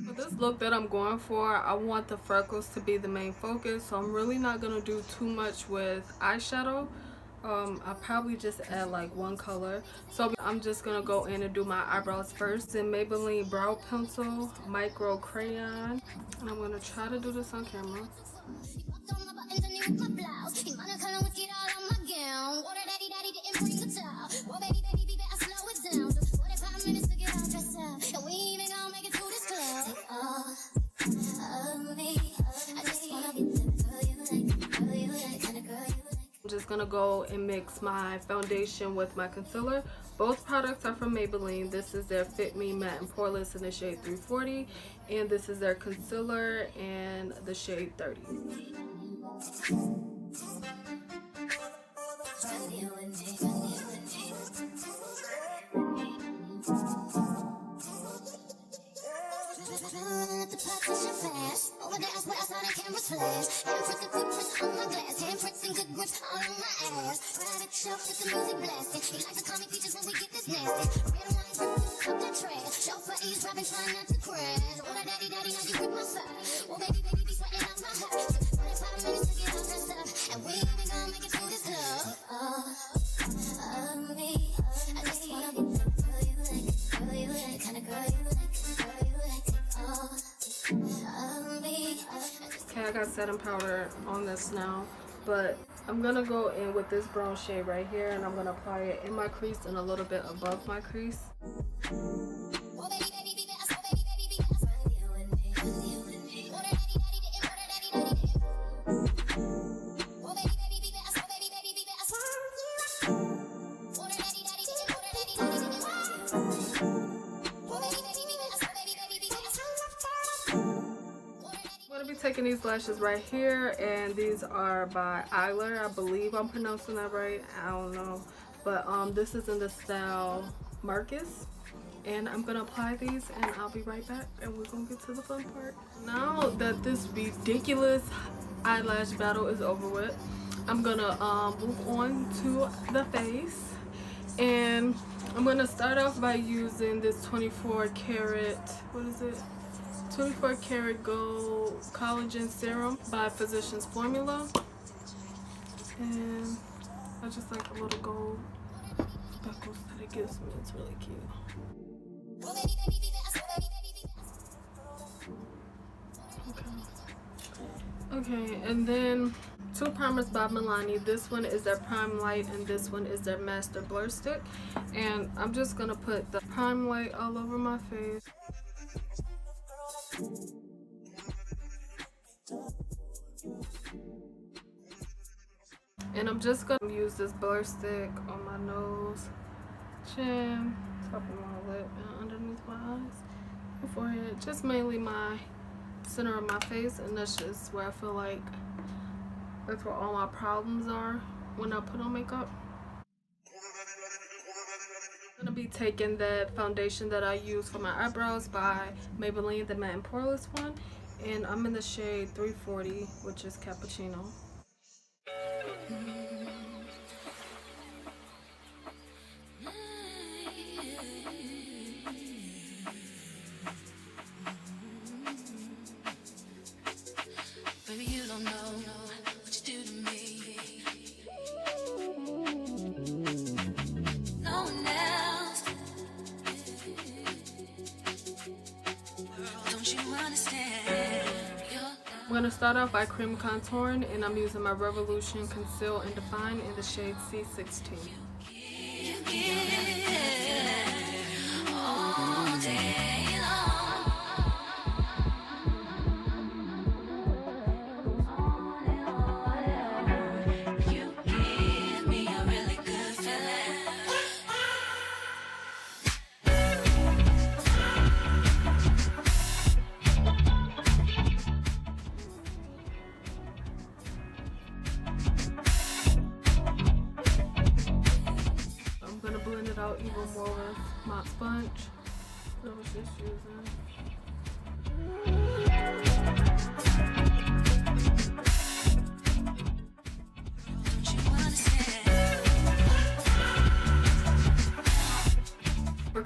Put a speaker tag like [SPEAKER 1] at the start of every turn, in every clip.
[SPEAKER 1] For this look that I'm going for, I want the freckles to be the main focus, so I'm really not going to do too much with eyeshadow. I'll probably just add like one color. So I'm just going to go in and do my eyebrows first in Maybelline Brow Pencil Micro Crayon. And I'm going to try to do this on camera. I'm just gonna go and mix my foundation with my concealer. Both products are from Maybelline. This is their Fit Me Matte and Poreless in the shade 340, and this is their concealer in the shade 30. Okay, I got setting powder on this now, but I'm gonna go in with this brown shade right here, and I'm gonna apply it in my crease and a little bit above my crease. Taking these lashes right here, and these are by Eyler. I believe I'm pronouncing that right. I don't know, but this is in the style Marcus, and I'm gonna apply these and I'll be right back and we're gonna get to the fun part. Now that this ridiculous eyelash battle is over with, I'm gonna move on to the face, and I'm gonna start off by using this 24 karat, what is it? 24 karat gold collagen serum by Physicians Formula, and I just like the little gold speckles that it gives me. It's really cute. Okay, and then two primers by Milani. This one is their Prime Light and this one is their Master Blur Stick, and I'm just gonna put the Prime Light all over my face. And I'm just gonna use this blur stick on my nose, chin, top of my lip, and underneath my eyes, and forehead. Just mainly my center of my face, and that's just where I feel like that's where all my problems are when I put on makeup. I'm gonna be taking that foundation that I use for my eyebrows by Maybelline, the Matte and Poreless one, and I'm in the shade 340, which is Cappuccino.
[SPEAKER 2] Baby, you don't know what you do to me. No one else. Girl, don't you understand?
[SPEAKER 1] I'm going to start off by cream contouring, and I'm using my Revolution Conceal and Define in the shade C16.
[SPEAKER 2] All day long. You give me a really good feeling.
[SPEAKER 1] I'm going to blend it out even more with my sponge that I was just using.
[SPEAKER 2] Don't you understand?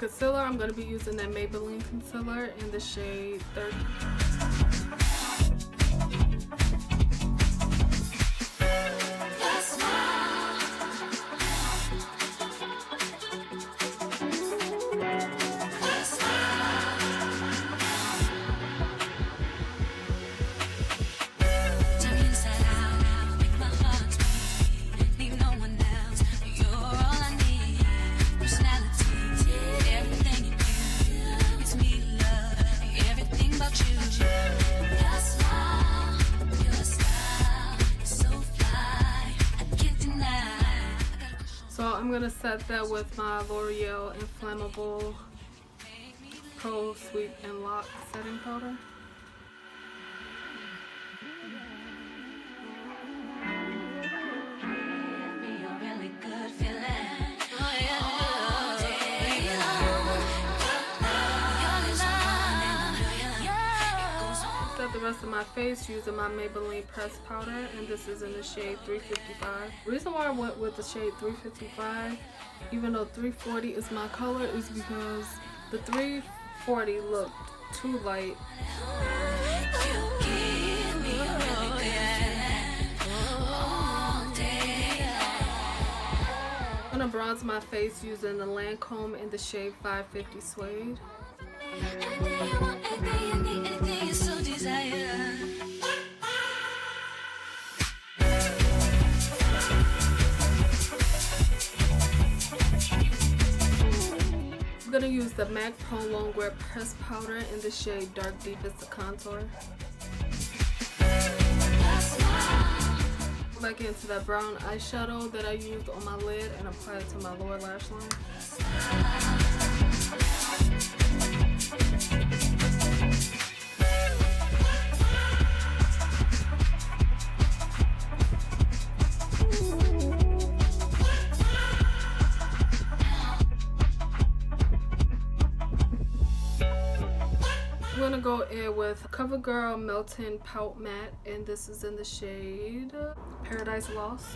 [SPEAKER 1] concealer, I'm going to be using that Maybelline concealer in the shade 30. So I'm gonna set that with my L'Oreal Inflammable Pro Sweep and Lock setting powder. Set the rest of my face using my Maybelline pressed powder, and this is in the shade 355. The reason why I went with the shade 355, even though 340 is my color, is because the 340 looked too light. I'm gonna bronze my face using the Lancome in the shade 550 Suede. I'm gonna use the MAC Pro Longwear pressed powder in the shade Dark Deepest Contour. Go back into that brown eyeshadow that I used on my lid and apply it to my lower lash line. I'm gonna go in with CoverGirl Melting Pout Matte, and this is in the shade Paradise Lost.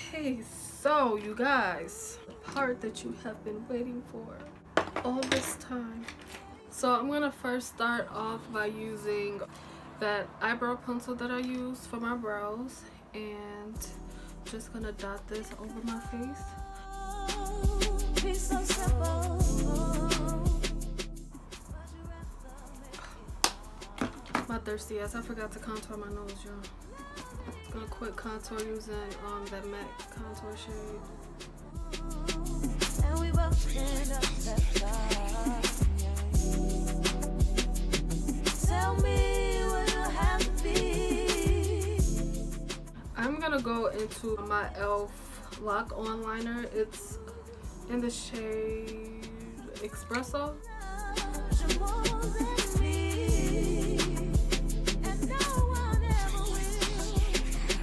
[SPEAKER 1] Okay, so you guys, the part that you have been waiting for all this time. So I'm gonna first start off by using that eyebrow pencil that I use for my brows, and just gonna dot this over my face. My thirsty ass, I forgot to contour my nose, y'all. Just gonna quick contour using that MAC contour shade. And we both end up tell me what you have to be. I'm gonna go into my e.l.f. Lock On Liner. It's in the shade Espresso.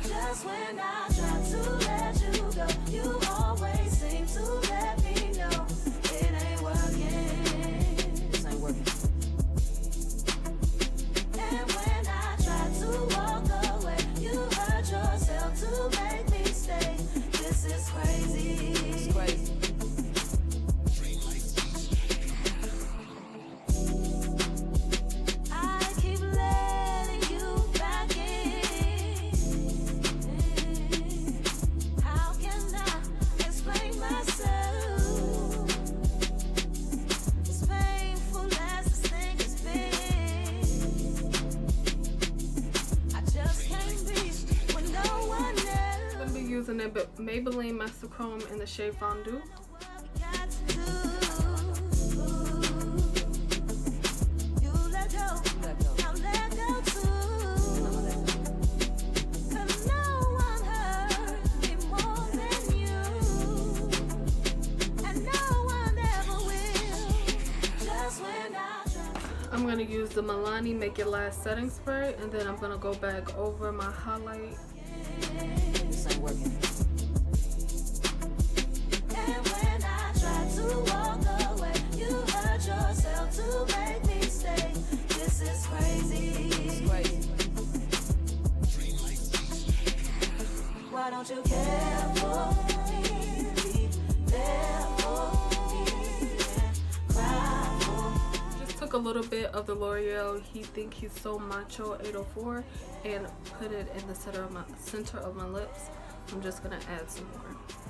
[SPEAKER 1] Just when I try to let you go, you always seem to let me know it ain't working. This ain't working. And when I try to walk away, you hurt yourself to make me stay. This is crazy. It's crazy. I keep letting you back in. How can I explain myself? It's painful as this thing has been. I just can't be with no one else. I'm gonna be using a Maybelline Master Chrome in the shade Fondue. I'm going to use the Milani Make It Last setting spray, and then I'm going to go back over my highlight. This ain't working. And when I try to walk away, took a little bit of the L'Oreal He Think He's So Macho 804 and put it in the center of my lips. I'm just gonna add some more.